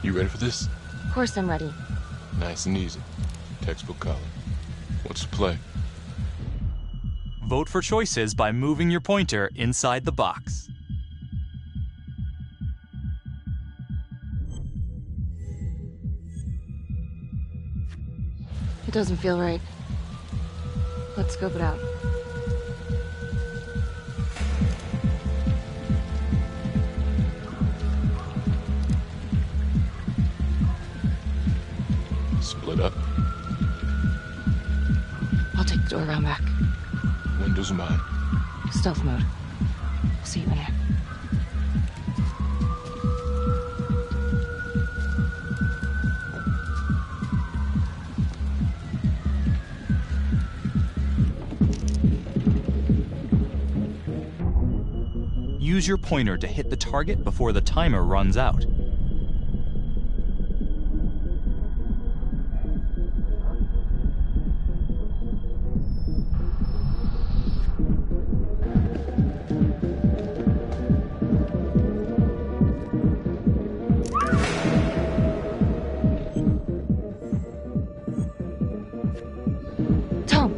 You ready for this? Of course I'm ready. Nice and easy. Textbook color. What's the play? Vote for choices by moving your pointer inside the box. It doesn't feel right. Let's scope it out. Split up. I'll take the door around back. Windows mine. Stealth mode. I'll see you in there. Use your pointer to hit the target before the timer runs out. Tom!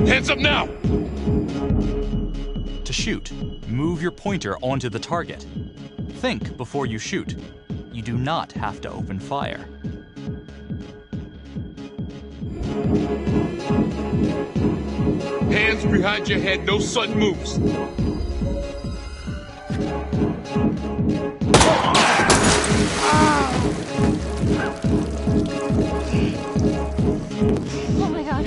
Hands up now! To shoot, move your pointer onto the target. Think before you shoot. You do not have to open fire. Hands behind your head, no sudden moves. Oh my god.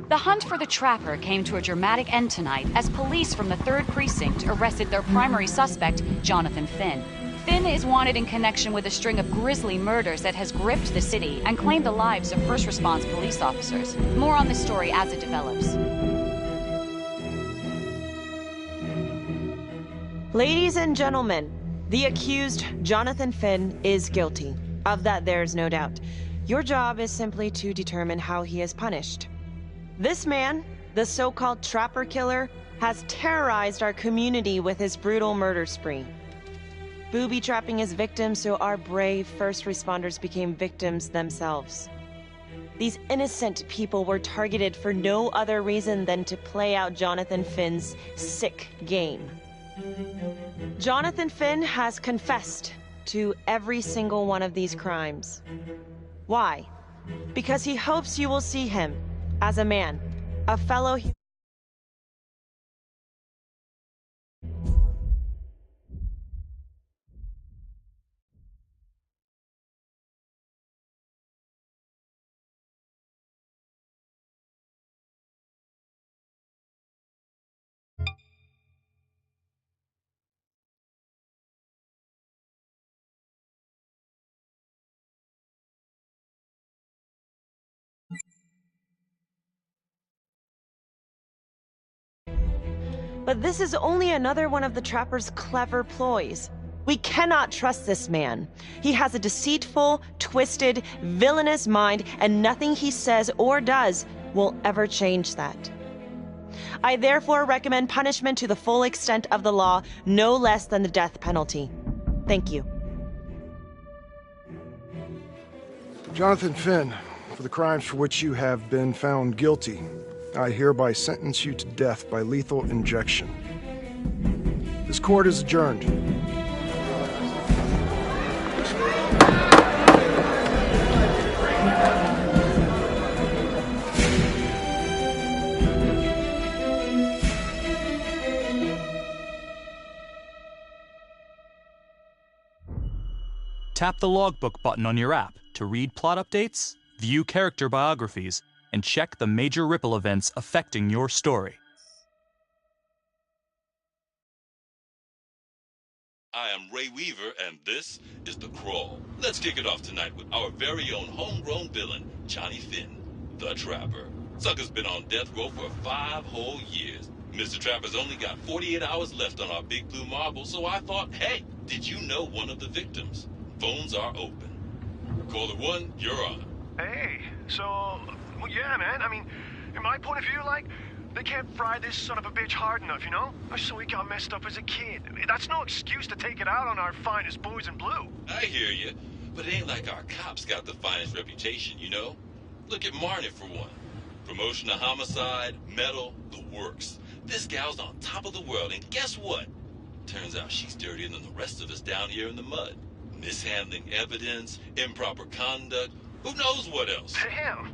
The hunt for the Trapper came to a dramatic end tonight as police from the 3rd Precinct arrested their primary suspect, Jonathan Finn. Finn is wanted in connection with a string of grisly murders that has gripped the city and claimed the lives of first response police officers. More on this story as it develops. Ladies and gentlemen, the accused, Jonathan Finn, is guilty. Of that, there's no doubt. Your job is simply to determine how he is punished. This man, the so-called Trapper Killer, has terrorized our community with his brutal murder spree. Booby-trapping his victims so our brave first responders became victims themselves. These innocent people were targeted for no other reason than to play out Jonathan Finn's sick game. Jonathan Finn has confessed to every single one of these crimes. Why? Because he hopes you will see him as a man, a fellow human. But this is only another one of the Trapper's clever ploys. We cannot trust this man. He has a deceitful, twisted, villainous mind, and nothing he says or does will ever change that. I therefore recommend punishment to the full extent of the law, no less than the death penalty. Thank you. Jonathan Finn, for the crimes for which you have been found guilty, I hereby sentence you to death by lethal injection. This court is adjourned. Tap the logbook button on your app to read plot updates, view character biographies, and check the major ripple events affecting your story. I am Ray Weaver, and this is The Crawl. Let's kick it off tonight with our very own homegrown villain, Johnny Finn, the Trapper. Sucker's been on death row for 5 whole years. Mr. Trapper's only got 48 hours left on our big blue marble, so I thought, hey, did you know one of the victims? Phones are open. Caller 1, you're on. Hey, so, well, yeah, man, I mean, in my point of view, like, they can't fry this son of a bitch hard enough, you know? So he got messed up as a kid. That's no excuse to take it out on our finest boys in blue. I hear you, but it ain't like our cops got the finest reputation, you know? Look at Marnie, for one. Promotion to homicide, medal, the works. This gal's on top of the world, and guess what? Turns out she's dirtier than the rest of us down here in the mud. Mishandling evidence, improper conduct, who knows what else? Damn.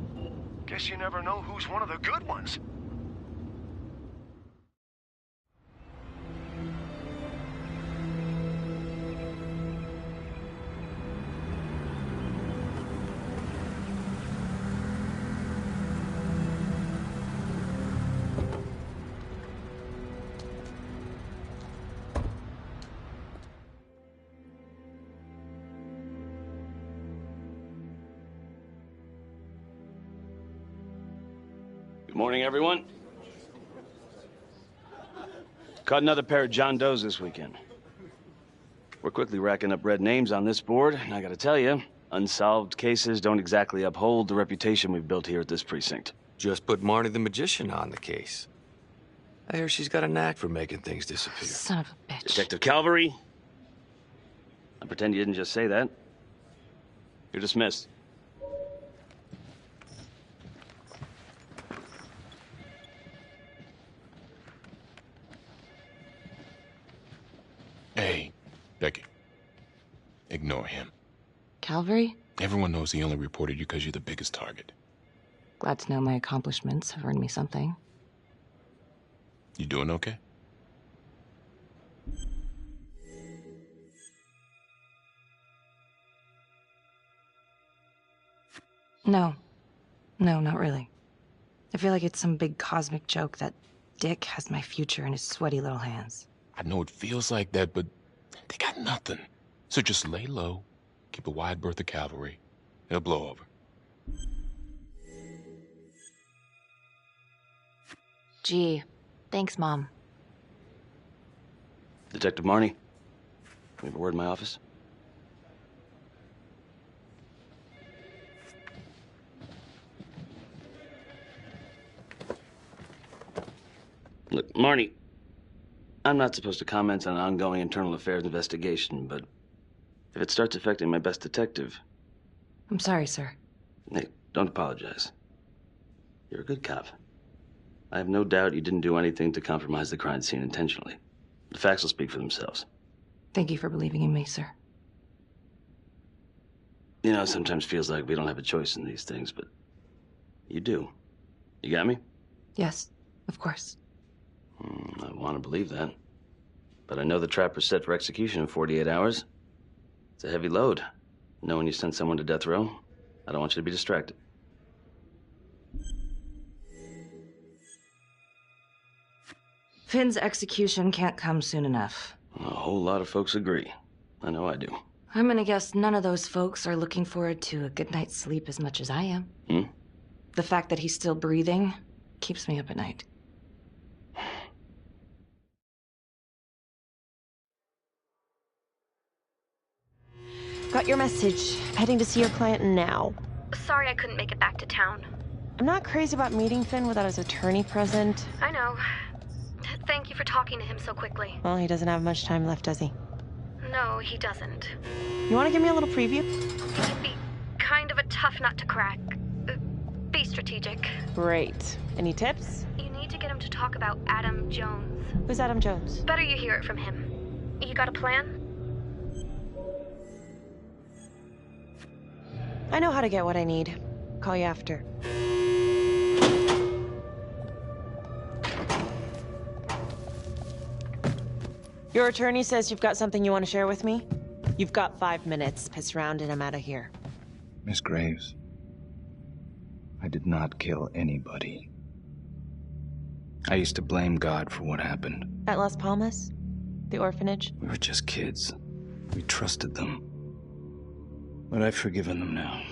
Guess you never know who's one of the good ones. Good morning, everyone. Caught another pair of John Does this weekend. We're quickly racking up red names on this board, and I gotta tell you, unsolved cases don't exactly uphold the reputation we've built here at this precinct. Just put Marnie the Magician on the case. I hear she's got a knack for making things disappear. Son of a bitch. Detective Calvary, I pretend you didn't just say that. You're dismissed. Hey, Becky. Ignore him. Calvary? Everyone knows he only reported you because you're the biggest target. Glad to know my accomplishments have earned me something. You doing okay? No. No, not really. I feel like it's some big cosmic joke that Dick has my future in his sweaty little hands. I know it feels like that, but they got nothing. So just lay low, keep a wide berth of cavalry. It'll blow over. Gee, thanks, Mom. Detective Marnie, we have a word in my office. Look, Marnie, I'm not supposed to comment on an ongoing internal affairs investigation, but if it starts affecting my best detective... I'm sorry, sir. Hey, don't apologize. You're a good cop. I have no doubt you didn't do anything to compromise the crime scene intentionally. The facts will speak for themselves. Thank you for believing in me, sir. You know, it sometimes feels like we don't have a choice in these things, but you do. You got me? Yes, of course. I want to believe that. But I know the Trapper's set for execution in 48 hours. It's a heavy load. Knowing you sent someone to death row, I don't want you to be distracted. Finn's execution can't come soon enough. A whole lot of folks agree. I know I do. I'm gonna guess none of those folks are looking forward to a good night's sleep as much as I am. The fact that he's still breathing keeps me up at night. Got your message. Heading to see your client now. Sorry I couldn't make it back to town. I'm not crazy about meeting Finn without his attorney present. I know. Thank you for talking to him so quickly. Well, he doesn't have much time left, does he? No, he doesn't. You want to give me a little preview? He'd be kind of a tough nut to crack. Be strategic. strategic. Great. Any tips? You need to get him to talk about Adam Jones. Who's Adam Jones? Better you hear it from him. You got a plan? I know how to get what I need. Call you after. Your attorney says you've got something you want to share with me? You've got 5 minutes. Piss around and I'm out of here. Miss Graves, I did not kill anybody. I used to blame God for what happened. At Las Palmas? The orphanage? We were just kids. We trusted them. But I've forgiven them now.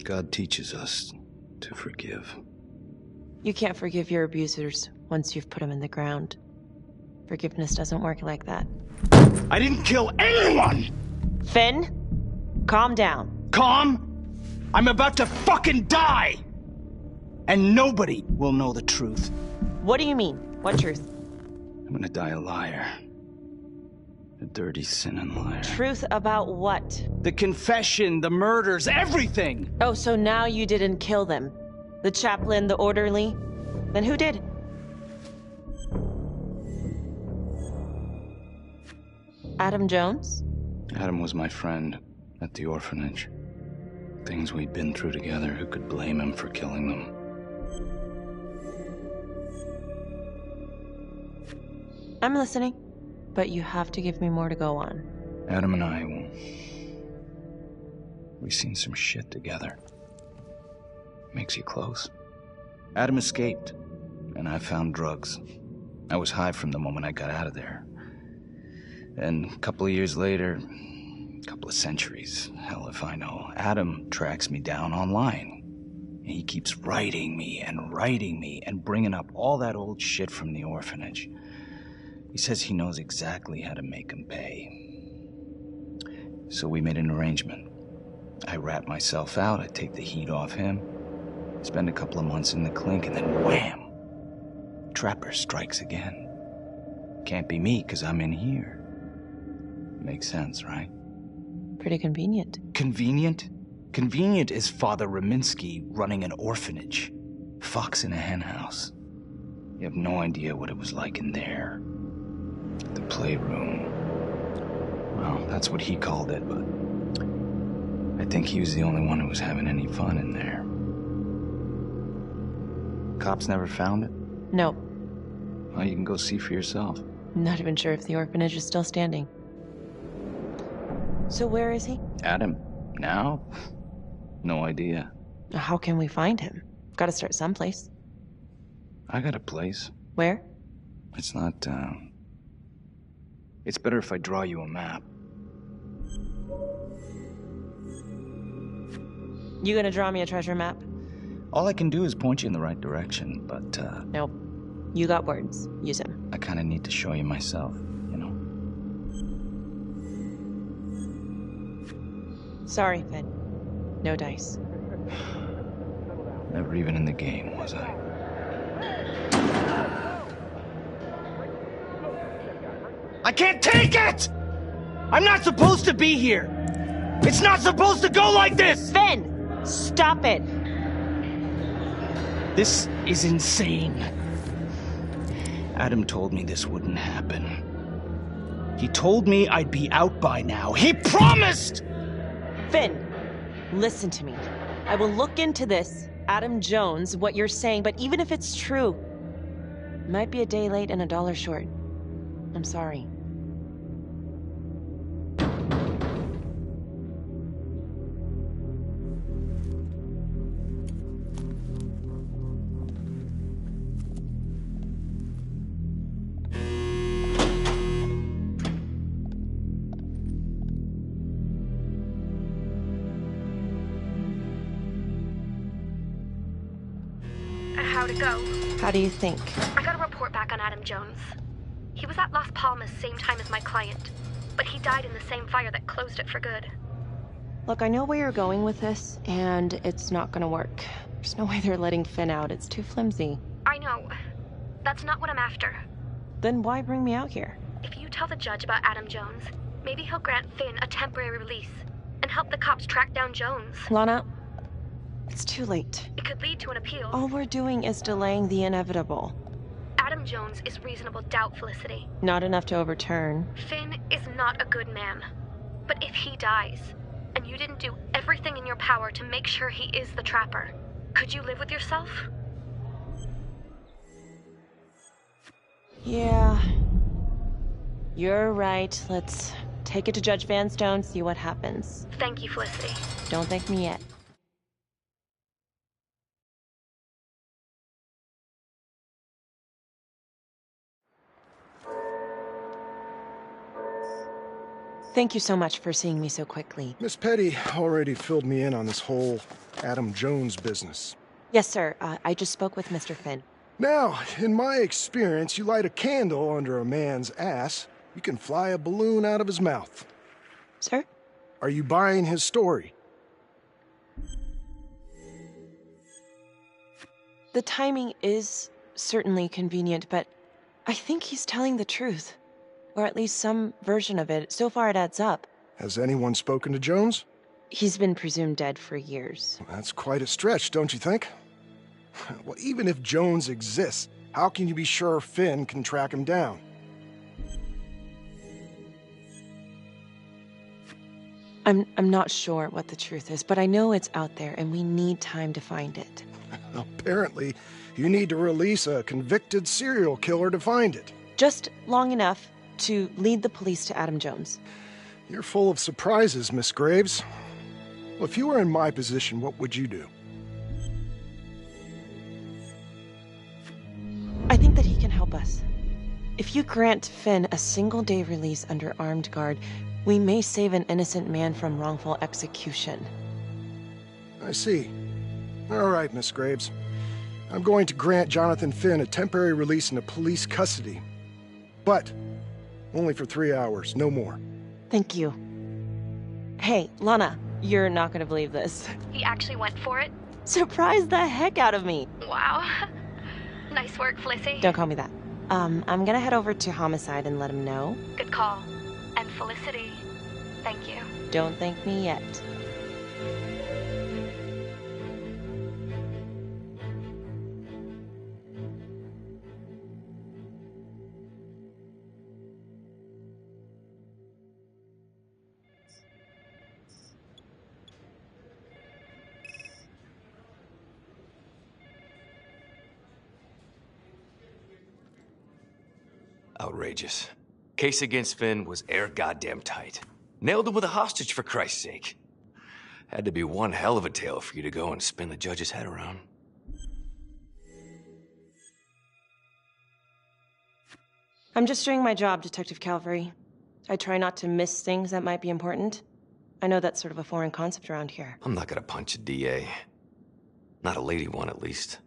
God teaches us to forgive. You can't forgive your abusers once you've put them in the ground. Forgiveness doesn't work like that. I didn't kill anyone! Finn, calm down. Calm? I'm about to fucking die! And nobody will know the truth. What do you mean? What truth? I'm gonna die a liar. A dirty, sinning liar. Truth about what? The confession, the murders, everything! Oh, so now you didn't kill them? The chaplain, the orderly? Then who did? Adam Jones? Adam was my friend at the orphanage. Things we'd been through together, who could blame him for killing them? I'm listening, but you have to give me more to go on. Adam and I, we've seen some shit together. Makes you close. Adam escaped, and I found drugs. I was high from the moment I got out of there. And a couple of years later, a couple of centuries, hell if I know, Adam tracks me down online. And he keeps writing me and bringing up all that old shit from the orphanage. He says he knows exactly how to make him pay. So we made an arrangement. I rat myself out, I take the heat off him, spend a couple of months in the clink, and then wham! Trapper strikes again. Can't be me, 'cause I'm in here. Makes sense, right? Pretty convenient. Convenient? Convenient is Father Raminsky running an orphanage. Fox in a henhouse. You have no idea what it was like in there. The playroom. Well, that's what he called it, but I think he was the only one who was having any fun in there. Cops never found it? No. Well, you can go see for yourself. Not even sure if the orphanage is still standing. So where is he? Adam? Now? No idea. How can we find him? Gotta start someplace. I got a place. Where? It's not, It's better if I draw you a map. You gonna draw me a treasure map? All I can do is point you in the right direction, but, Nope. You got words. Use them. I kinda need to show you myself, you know? Sorry, Finn. No dice. Never even in the game, was I? I can't take it! I'm not supposed to be here! It's not supposed to go like this! Finn! Stop it! This is insane. Adam told me this wouldn't happen. He told me I'd be out by now. He promised! Finn, listen to me. I will look into this, Adam Jones, what you're saying, but even if it's true, it might be a day late and $1 short. I'm sorry. How'd it go? How do you think? I got a report back on Adam Jones. He was at Las Palmas same time as my client, but he died in the same fire that closed it for good. Look, I know where you're going with this, and it's not gonna work. There's no way they're letting Finn out. It's too flimsy. I know. That's not what I'm after. Then why bring me out here? If you tell the judge about Adam Jones, maybe he'll grant Finn a temporary release and help the cops track down Jones. Lana, It's too late. It could lead to an appeal. All we're doing is delaying the inevitable. Adam Jones is reasonable doubt, Felicity. Not enough to overturn. Finn is not a good man. But if he dies, and you didn't do everything in your power to make sure he is the Trapper, could you live with yourself? Yeah. You're right. Let's take it to Judge Van Stone, see what happens. Thank you, Felicity. Don't thank me yet. Thank you so much for seeing me so quickly. Miss Petty already filled me in on this whole Adam Jones business. Yes, sir. I just spoke with Mr. Finn. Now, in my experience, you light a candle under a man's ass, you can fly a balloon out of his mouth. Sir? Are you buying his story? The timing is certainly convenient, but I think he's telling the truth. Or at least some version of it. So far it adds up. Has anyone spoken to Jones? He's been presumed dead for years. That's quite a stretch, don't you think? Well, even if Jones exists, how can you be sure Finn can track him down? I'm not sure what the truth is, but I know it's out there and we need time to find it. Apparently, you need to release a convicted serial killer to find it. Just long enough to lead the police to Adam Jones. You're full of surprises, Miss Graves. Well, if you were in my position, what would you do? I think that he can help us. If you grant Finn a single-day release under armed guard, we may save an innocent man from wrongful execution. I see. All right, Miss Graves. I'm going to grant Jonathan Finn a temporary release into police custody. But only for 3 hours, no more. Thank you. Hey, Lana, you're not gonna believe this. He actually went for it? Surprised the heck out of me. Wow. Nice work, Felicity. Don't call me that. I'm gonna head over to Homicide and let him know. Good call. And Felicity, thank you. Don't thank me yet. Outrageous. Case against Finn was air goddamn tight. Nailed him with a hostage, for Christ's sake. Had to be one hell of a tale for you to go and spin the judge's head around. I'm just doing my job, Detective Calvary. I try not to miss things that might be important. I know that's sort of a foreign concept around here. I'm not gonna punch a DA. Not a lady one, at least.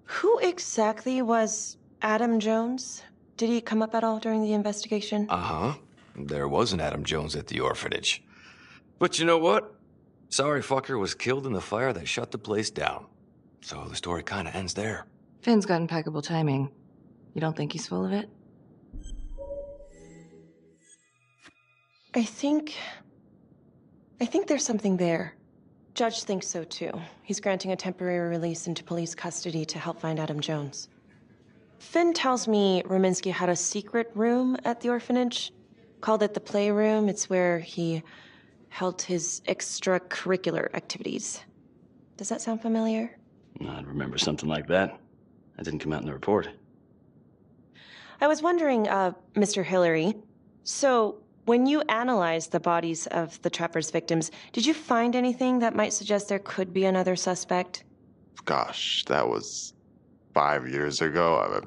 Who exactly was Adam Jones? Did he come up at all during the investigation? Uh-huh. There was an Adam Jones at the orphanage. But you know what? Sorry fucker was killed in the fire that shut the place down. So the story kinda ends there. Finn's got impeccable timing. You don't think he's full of it? I think there's something there. Judge thinks so too. He's granting a temporary release into police custody to help find Adam Jones. Finn tells me Rominsky had a secret room at the orphanage. Called it the playroom. It's where he held his extracurricular activities. Does that sound familiar? I'd remember something like that. That didn't come out in the report. I was wondering, Mr. Hillary, so when you analyzed the bodies of the Trapper's victims, did you find anything that might suggest there could be another suspect? Gosh, that was 5 years ago.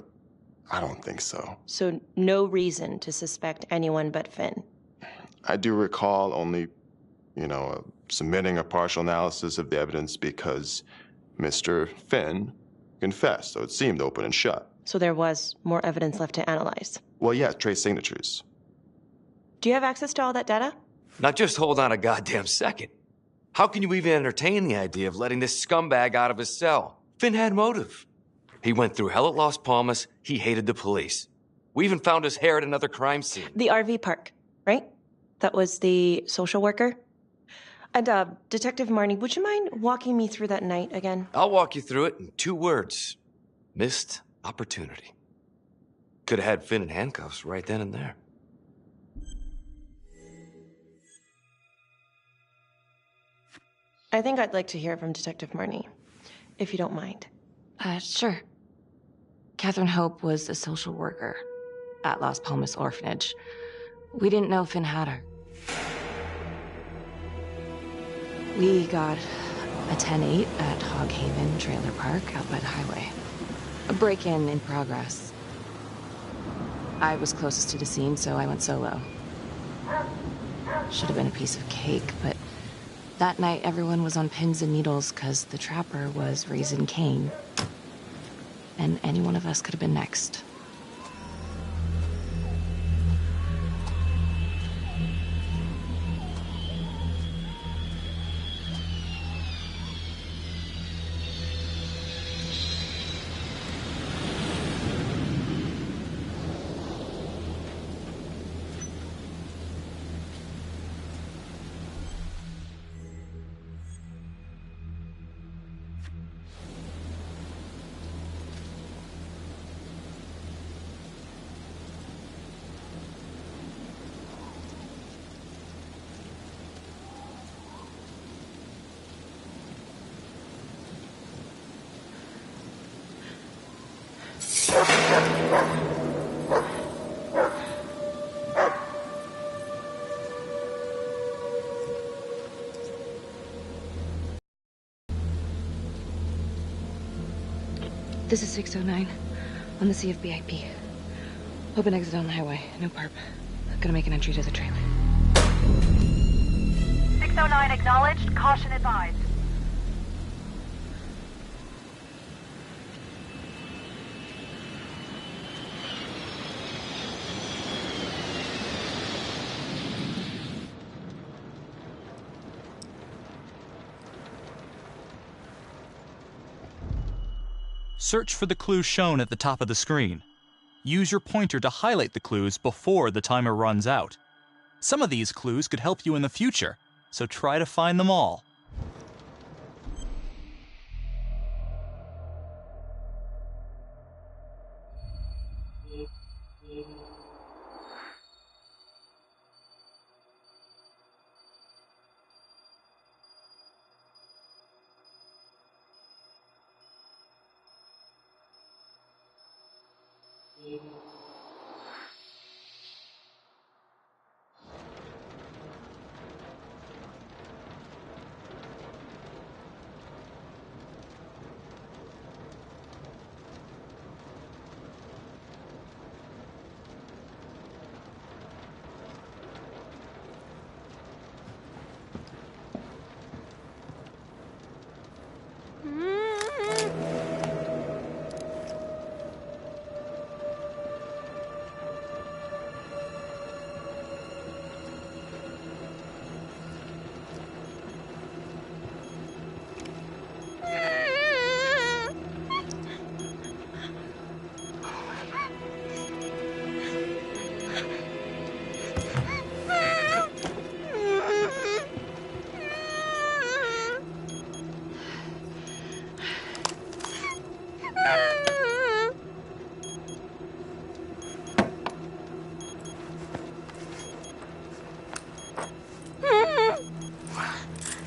I don't think so. So no reason to suspect anyone but Finn? I do recall only, submitting a partial analysis of the evidence because Mr. Finn confessed, so it seemed open and shut. So there was more evidence left to analyze? Well, yeah, trace signatures. Do you have access to all that data? Now just hold on a goddamn second. How can you even entertain the idea of letting this scumbag out of his cell? Finn had motive. He went through hell at Las Palmas. He hated the police. We even found his hair at another crime scene. The RV park, right? That was the social worker? And, Detective Marnie, would you mind walking me through that night again? I'll walk you through it in 2 words. Missed opportunity. Could have had Finn in handcuffs right then and there. I think I'd like to hear from Detective Marnie, if you don't mind. Sure. Catherine Hope was a social worker at Las Palmas Orphanage. We didn't know Finn had her. We got a 10-8 at Hog Haven Trailer Park out by the highway. A break-in in progress. I was closest to the scene, so I went solo. Should have been a piece of cake, but that night everyone was on pins and needles because the trapper was raising Cain. And any one of us could have been next. This is 609 on the CFBIP. Open exit on the highway. No perp. Gonna make an entry to the trailer. 609 acknowledged. Caution advised. Search for the clues shown at the top of the screen. Use your pointer to highlight the clues before the timer runs out. Some of these clues could help you in the future, so try to find them all.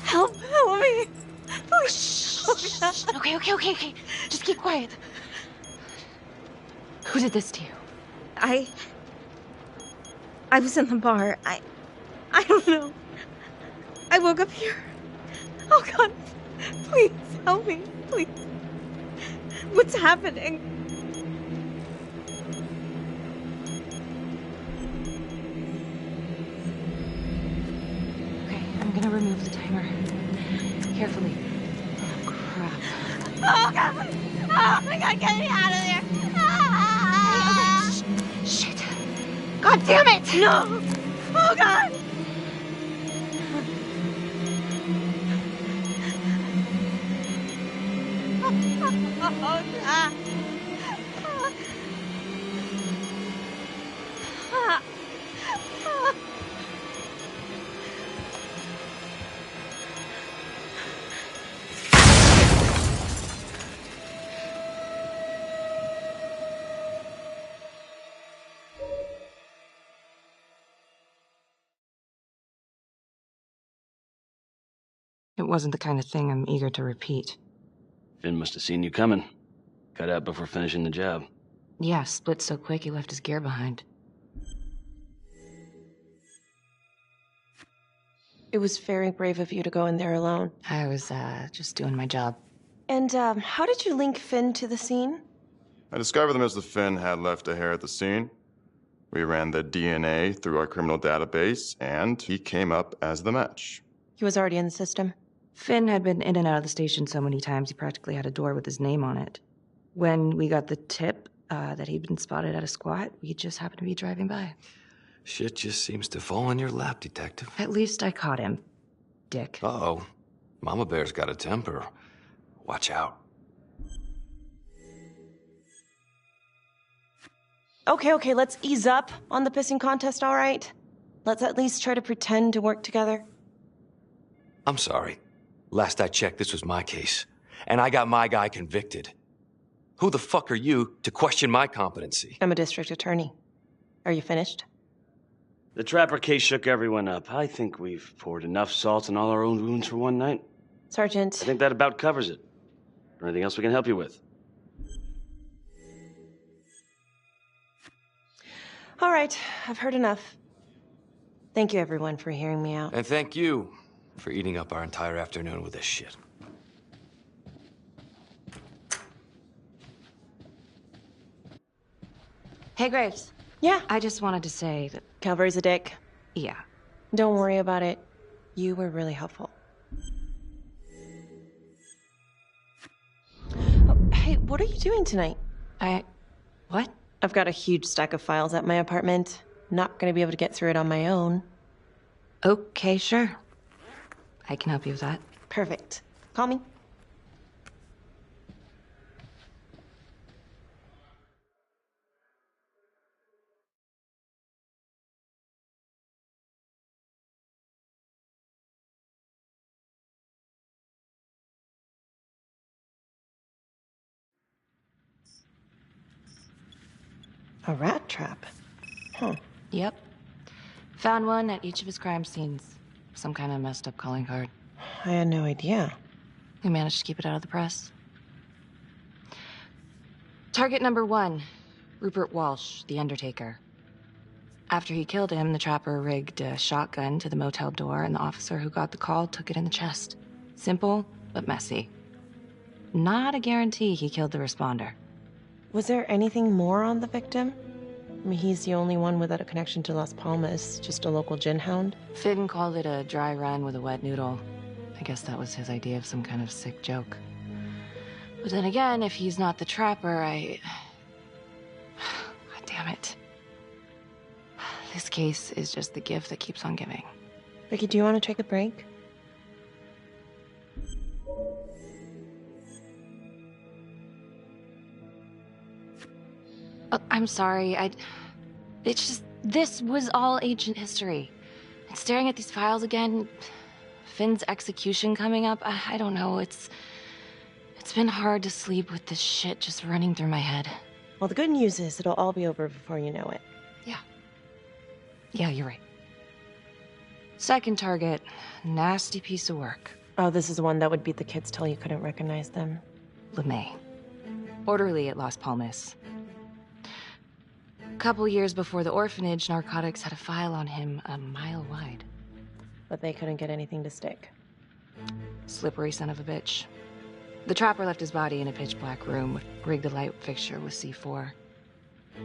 Help me. Okay. Just keep quiet. Who did this to you? I was in the bar. I don't know. I woke up here. Oh God, please help me, please. What's happening? Okay, I'm gonna remove the timer. Carefully. Oh, crap. Oh God, please. Oh my God, get me out of there. Okay, shit. God damn it! No. Oh God. Oh God. It wasn't the kind of thing I'm eager to repeat. Finn must have seen you coming. Cut out before finishing the job. Yeah, split so quick he left his gear behind. It was very brave of you to go in there alone. I was, just doing my job. And, how did you link Finn to the scene? I discovered that Mr. Finn had left a hair at the scene. We ran the DNA through our criminal database, and he came up as the match. He was already in the system. Finn had been in and out of the station so many times he practically had a door with his name on it. When we got the tip that he'd been spotted at a squat, we just happened to be driving by. Shit just seems to fall in your lap, Detective. At least I caught him, dick. Uh-oh. Mama Bear's got a temper. Watch out. Okay, let's ease up on the pissing contest, all right? Let's at least try to pretend to work together. I'm sorry. Last I checked, this was my case. And I got my guy convicted. Who the fuck are you to question my competency? I'm a district attorney. Are you finished? The Trapper case shook everyone up. I think we've poured enough salt in all our own wounds for one night. Sergeant. I think that about covers it. Or anything else we can help you with? All right, I've heard enough. Thank you, everyone, for hearing me out. And thank you for eating up our entire afternoon with this shit. Hey, Graves. Yeah? I just wanted to say that... Calvary's a dick. Yeah. Don't worry about it. You were really helpful. Oh, hey, what are you doing tonight? What? I've got a huge stack of files at my apartment. Not gonna be able to get through it on my own. Okay, sure. I can help you with that. Perfect. Call me. A rat trap? Huh. Yep. Found one at each of his crime scenes. Some kind of messed up calling card. I had no idea. We managed to keep it out of the press. Target number 1, Rupert Walsh, the Undertaker. After he killed him, the trapper rigged a shotgun to the motel door, and the officer who got the call took it in the chest. Simple, but messy. Not a guarantee he killed the responder. Was there anything more on the victim? I mean, he's the only one without a connection to Las Palmas, just a local gin hound. Finn called it a dry run with a wet noodle. I guess that was his idea of some kind of sick joke. But then again, if he's not the trapper, God damn it. This case is just the gift that keeps on giving. Ricky, do you want to take a break? I'm sorry, it's just, this was all ancient history. And staring at these files again, Finn's execution coming up, I don't know, it's been hard to sleep with this shit just running through my head. Well, the good news is it'll all be over before you know it. Yeah, you're right. Second target, nasty piece of work. Oh, this is the one that would beat the kids till you couldn't recognize them. LeMay. Orderly at Las Palmas. A couple years before the orphanage, narcotics had a file on him a mile wide. But they couldn't get anything to stick. Slippery son of a bitch. The trapper left his body in a pitch-black room, rigged a light fixture with C4.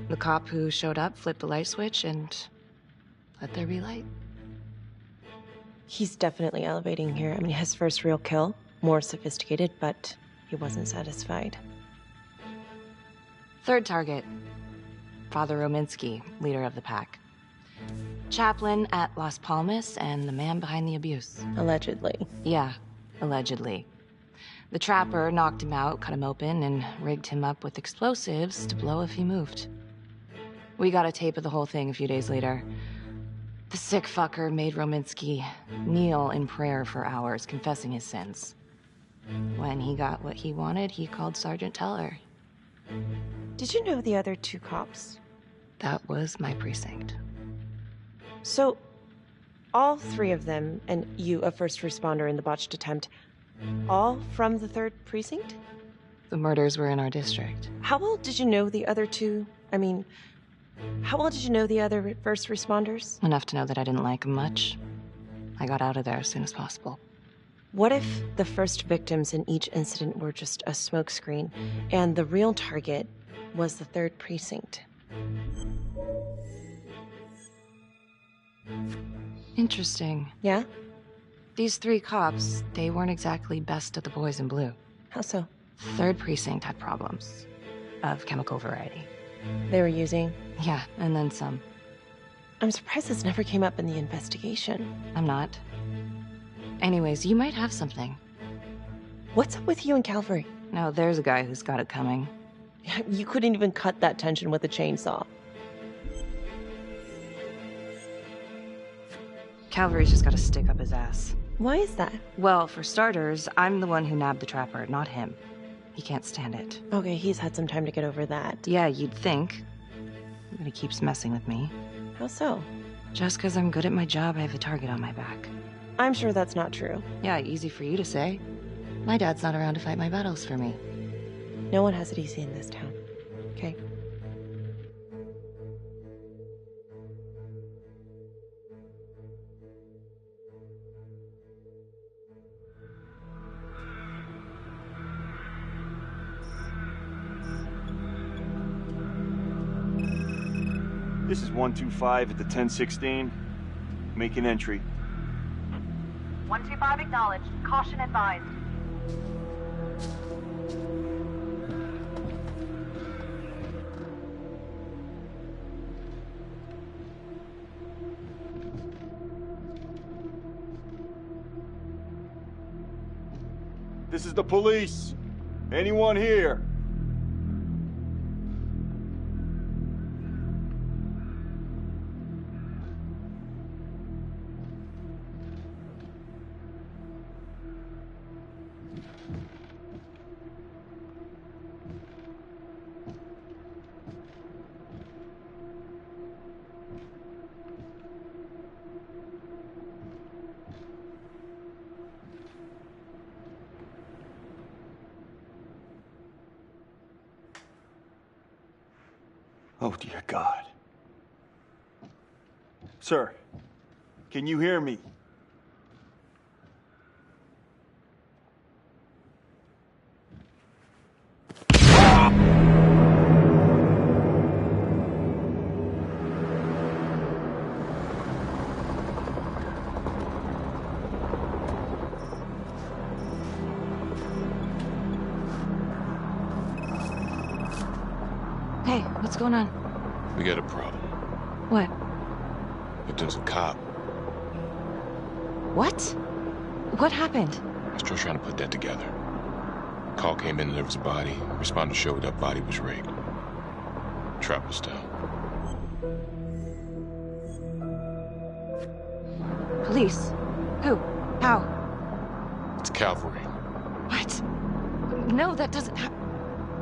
The cop who showed up flipped the light switch and let there be light. He's definitely elevating here. I mean, his first real kill, more sophisticated, but he wasn't satisfied. Third target, Father Rominsky, leader of the pack. Chaplain at Las Palmas and the man behind the abuse. Allegedly. Yeah, allegedly. The trapper knocked him out, cut him open, and rigged him up with explosives to blow if he moved. We got a tape of the whole thing a few days later. The sick fucker made Rominsky kneel in prayer for hours, confessing his sins. When he got what he wanted, he called Sergeant Teller. Did you know the other two cops? That was my precinct. So, all three of them, and you, a first responder in the botched attempt, all from the 3rd Precinct? The murders were in our district. How well did you know the other two? I mean, how well did you know the other first responders? Enough to know that I didn't like them much. I got out of there as soon as possible. What if the first victims in each incident were just a smokescreen, and the real target was the 3rd Precinct? Interesting. Yeah? These 3 cops, they weren't exactly best of the boys in blue. How so? 3rd Precinct had problems. Of chemical variety. They were using? Yeah, and then some. I'm surprised this never came up in the investigation. I'm not. Anyways, you might have something. What's up with you and Calvary? Now, there's a guy who's got it coming. You couldn't even cut that tension with a chainsaw. Calvary's just gotta stick up his ass. Why is that? Well, for starters, I'm the one who nabbed the trapper, not him. He can't stand it. Okay, he's had some time to get over that. Yeah, you'd think. But he keeps messing with me. How so? Just because I'm good at my job, I have a target on my back. I'm sure that's not true. Yeah, easy for you to say. My dad's not around to fight my battles for me. No one has it easy in this town. Okay? This is 125 at the 1016. Making entry. 125 acknowledged. Caution advised. This is the police. Anyone here? Oh, dear God. Sir, can you hear me? Hey, what's going on? We got a problem. What? Victim's a cop. What? What happened? I'm still trying to put that together. Call came in and there was a body. Responder showed that body was rigged. Trapper style. Police? Who? How? It's cavalry. What? No, that doesn't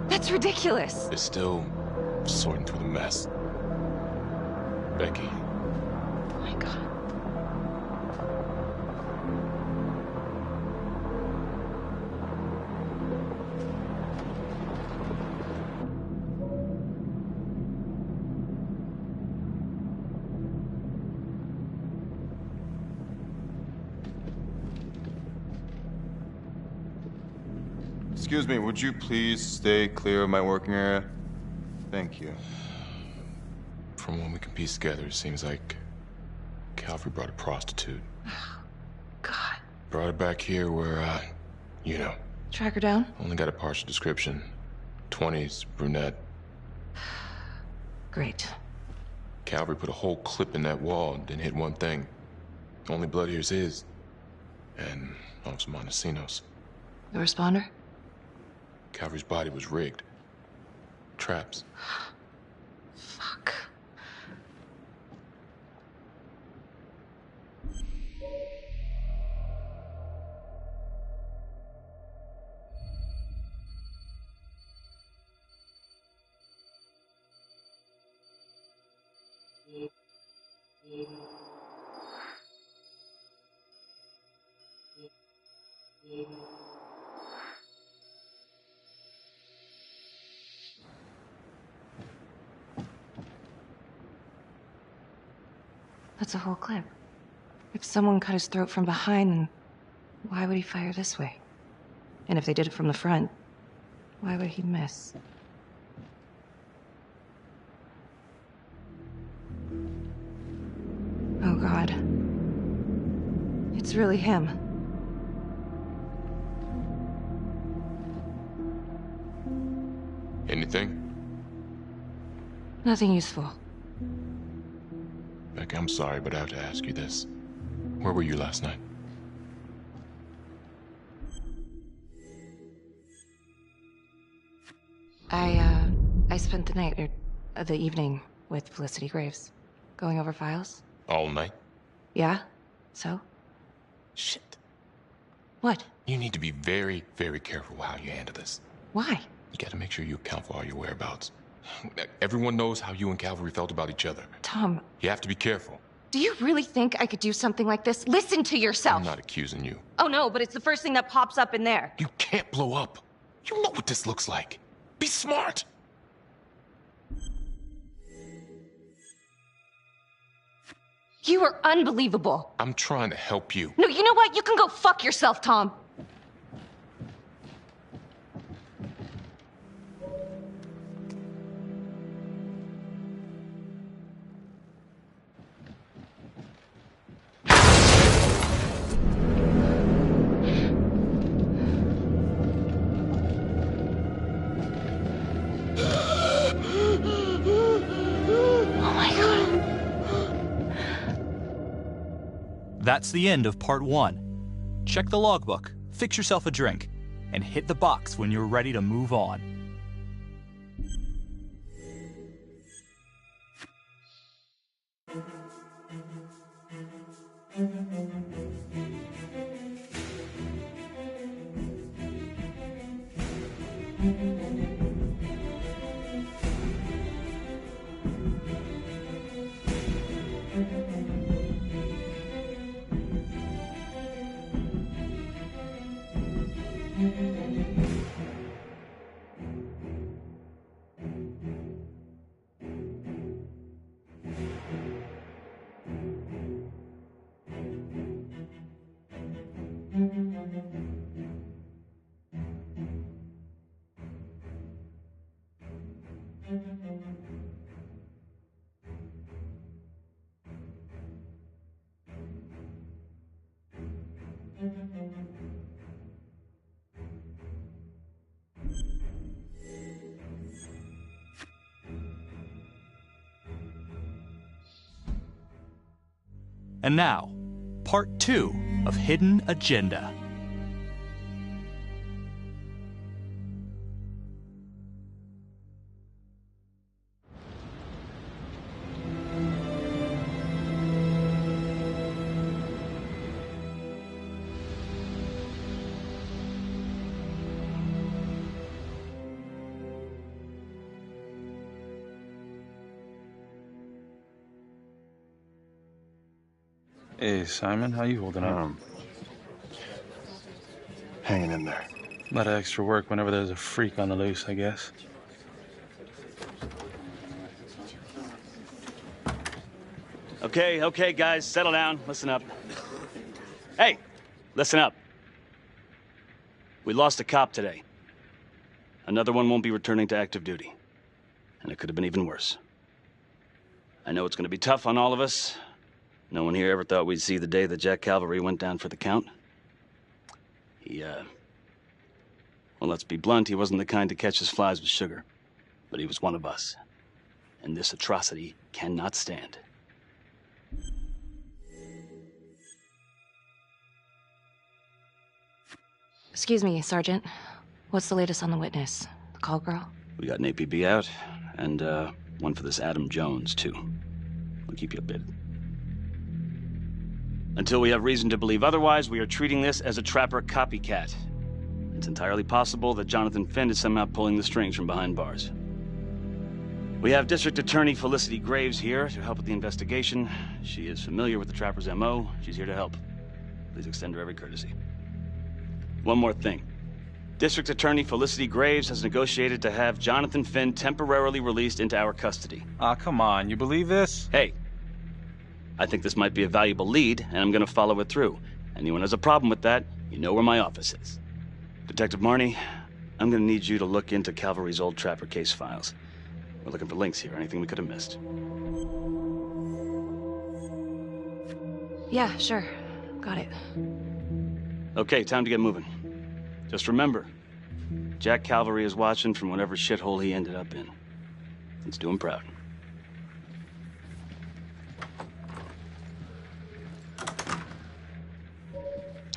That's ridiculous. It's still sorting through the mess. Becky. Oh my God. Excuse me, would you please stay clear of my working area? Thank you. From what we can piece together, it seems like Calvary brought a prostitute. God. Brought her back here where, you know. Track her down? Only got a partial description. 20s, brunette. Great. Calvary put a whole clip in that wall and didn't hit one thing. Only blood here's his. And Officer Montesinos. The responder? Calvary's body was rigged. Traps. Fuck. That's a whole clip. If someone cut his throat from behind, then why would he fire this way? And if they did it from the front, why would he miss? Oh, God. It's really him. Anything? Nothing useful. Becky, I'm sorry, but I have to ask you this. Where were you last night? I spent the night, or the evening, with Felicity Graves. Going over files. All night? Yeah? So? Shit. What? You need to be very, very careful how you handle this. Why? You gotta make sure you account for all your whereabouts. Everyone knows how you and Calvary felt about each other. Tom. You have to be careful. Do you really think I could do something like this? Listen to yourself! I'm not accusing you. Oh no, but it's the first thing that pops up in there. You can't blow up. You know what this looks like. Be smart. You are unbelievable. I'm trying to help you. No, you know what? You can go fuck yourself, Tom. That's the end of part 1. Check the logbook, fix yourself a drink, and hit the box when you're ready to move on. And now, part 2 of Hidden Agenda. Hey, Simon, how you holding up? Hanging in there. A lot of extra work whenever there's a freak on the loose, I guess. Okay, guys, settle down. Listen up. Hey, listen up. We lost a cop today. Another one won't be returning to active duty. And it could have been even worse. I know it's going to be tough on all of us. No one here ever thought we'd see the day that Jack Calvary went down for the count. Well, let's be blunt, he wasn't the kind to catch his flies with sugar. But he was one of us. And this atrocity cannot stand. Excuse me, Sergeant. What's the latest on the witness? The call girl? We got an APB out, and one for this Adam Jones, too. We'll keep you updated. Until we have reason to believe otherwise, we are treating this as a trapper copycat. It's entirely possible that Jonathan Finn is somehow pulling the strings from behind bars. We have District Attorney Felicity Graves here to help with the investigation. She is familiar with the trapper's MO. She's here to help. Please extend her every courtesy. One more thing. District Attorney Felicity Graves has negotiated to have Jonathan Finn temporarily released into our custody. Aw, come on. You believe this? Hey, I think this might be a valuable lead, and I'm gonna follow it through. Anyone has a problem with that, you know where my office is. Detective Marnie, I'm gonna need you to look into Calvary's old Trapper case files. We're looking for links here, anything we could have missed. Yeah, sure. Got it. Okay, time to get moving. Just remember, Jack Calvary is watching from whatever shithole he ended up in. Let's do him proud.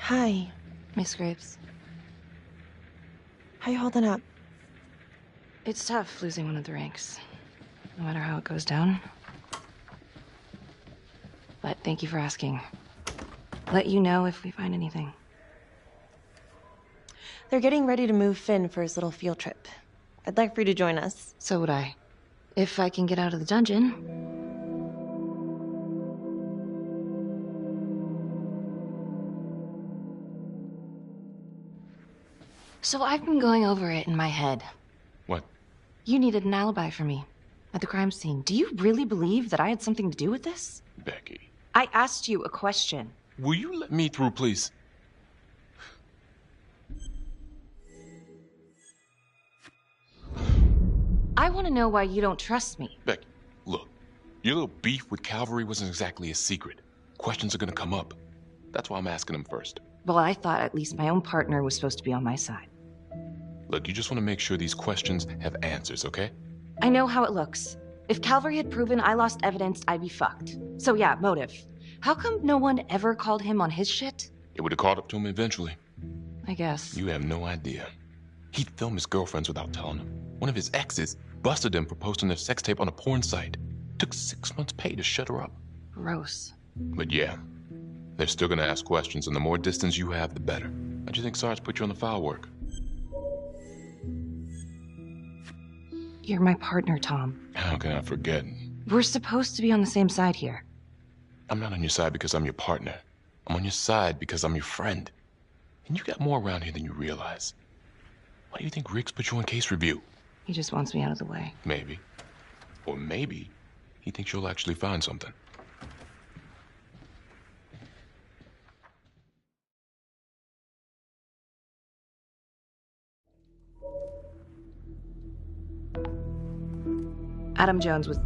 Hi. Miss Graves. How you holding up? It's tough losing one of the ranks, no matter how it goes down. But thank you for asking. Let you know if we find anything. They're getting ready to move Finn for his little field trip. I'd like for you to join us. So would I. If I can get out of the dungeon. So I've been going over it in my head. What? You needed an alibi for me at the crime scene. Do you really believe that I had something to do with this? Becky. I asked you a question. Will you let me through, please? I want to know why you don't trust me. Becky, look. Your little beef with Calvary wasn't exactly a secret. Questions are gonna come up. That's why I'm asking them first. Well, I thought at least my own partner was supposed to be on my side. Look, you just want to make sure these questions have answers, okay? I know how it looks. If Calvary had proven I lost evidence, I'd be fucked. So yeah, motive. How come no one ever called him on his shit? It would have caught up to him eventually. I guess. You have no idea. He'd film his girlfriends without telling them. One of his exes busted him for posting their sex tape on a porn site. Took 6 months' pay to shut her up. Gross. But yeah, they're still gonna ask questions, and the more distance you have, the better. How'd you think Sarge put you on the file work? You're my partner, Tom. How can I forget? We're supposed to be on the same side here. I'm not on your side because I'm your partner. I'm on your side because I'm your friend. And you got more around here than you realize. Why do you think Riggs put you on case review? He just wants me out of the way. Maybe. Or maybe he thinks you'll actually find something. Adam Jones was